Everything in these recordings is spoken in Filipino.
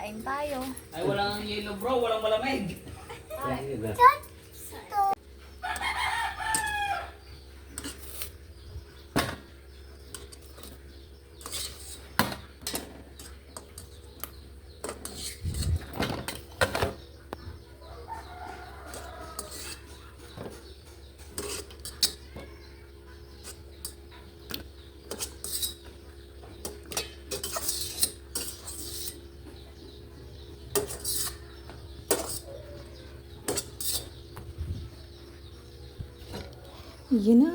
Kain tayo. Ay, walang yellow bro, walang malamig. Yan na.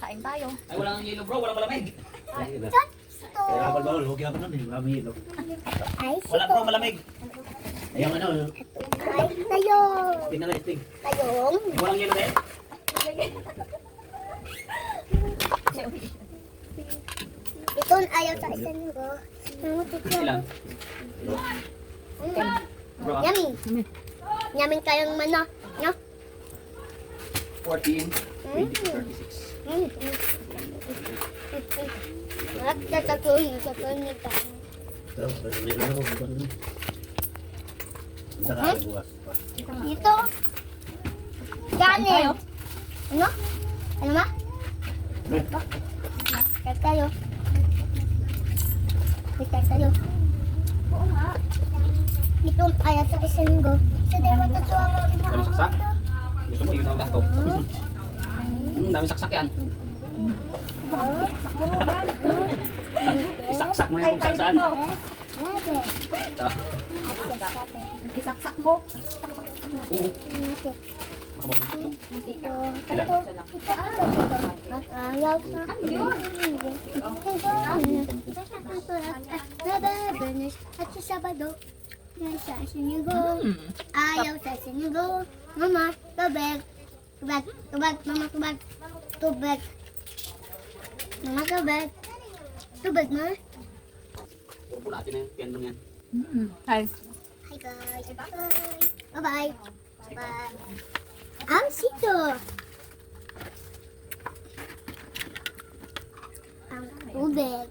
Kain tayo. Ay, walang yellow bro, walang malamig. Kaya kapal bawal, huwag yan nun, maraming hilo. Wala bro, malamig. Ayang ano, Tayo. sting na lang, sting. Tayong. Walang yellow din. Ito ang ayaw sa isa nyo. Ilan? Bro, Yummy. Yummy kayong mano. No? 14, 20, 36. Nagtatakuhin sa kanita. Ito, may ano mo, bukas ano. Saka bukas pa. Dito. Ganin. Ano? Ano ma? Kaya tayo. Kaya tayo. Ito ang ayaw sa isa nyo. Sa dewa tatuwa mo. Dami saksak. Gusto mo, yun ang gasto. Dami saksak yan. Isaksak mo yan kung saan. Ito. Isaksak mo. Oo. Ilan? Ayaw sa at sa Sabado sa Sinigo. Ayaw sa Sinigo. Mama, tubig. Tubig, tubig, mama, tubig. Tubig. Mama, tubig. Tubig, ma. Pupulatin na yung piano yan. Hi. Hi guys. Bye. Bye-bye. Bye. Ang sito. Ang tubig.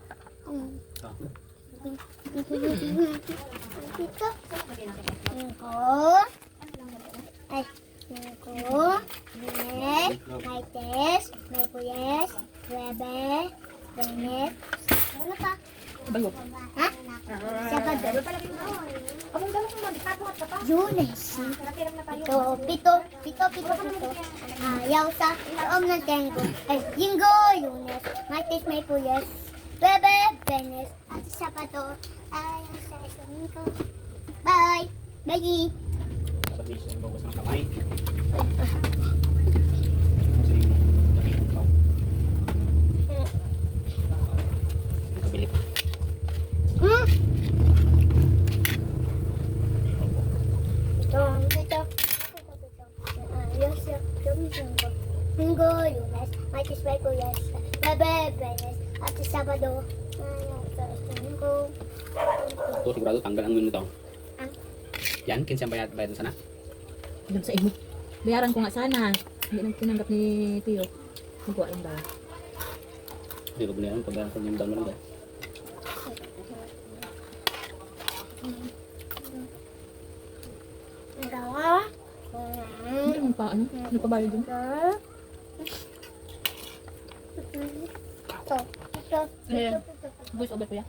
Sito. Singko. Ay. Singko. Mes. Maites. May puyes. Bebe. Benet. Ano pa? Bago. Ha? Sabado. Lunes. Pito. Ayaw sa loob ng tenggo. Ay, linggo, lunes. Martes, may puyes. Bebe, benes. At Sabado. Ayaw sa isang linggo. Bye. Bye. Sabi siya yung bawas ng kamay. Kabili pa. Hmm? Ito. Ayaw sa linggo. Linggo, lunes. Martes, may puyes. Bebe, benes. At Sabado. Ayaw sa isang linggo. Ito sigurado tanggal ang minuto. Ang Yan, kinsa ang bayad na sana. Alam sa imo. Bayaran ko nga sana. Hindi nang tinanggap ni Tio. Magkuha lang daw. Hindi ko binayaran pag ako yung down lang daw. gawa. Hindi mo pa ano? Ano pa bayad dun? Ito. Eh, voice over ko ya.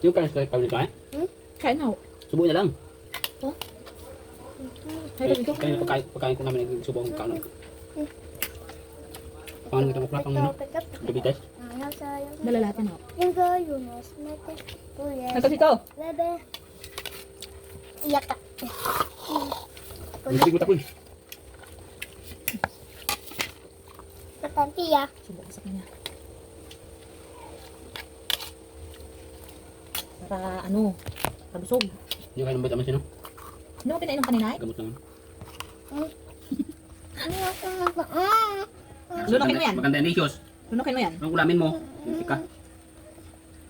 Yung kanin sa pabili ka Kain na ako. subuhin na lang. Kain na ito. Kaya pagkain ko namin nagsubuhin ko kanin. Pangalan kita makulak ang dubitas. Malalatan ako. Yes. Nagkas ito. Bebe. Iyak ka. Hindi ko tapoy. Katanti ya. Subukan sa kanya. Para ano? Kabusog. Yung kain ng bata man sino? Ano mo pinainom kanina eh? Gamot naman. Ano ako Lunukin mo yan. Maganda yan, Licious. Lunukin mo yan. Anong ulamin mo? Tika.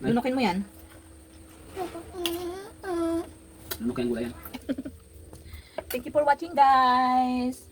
Lunukin mo yan. Ano kayang gulay yan? Thank you for watching, guys.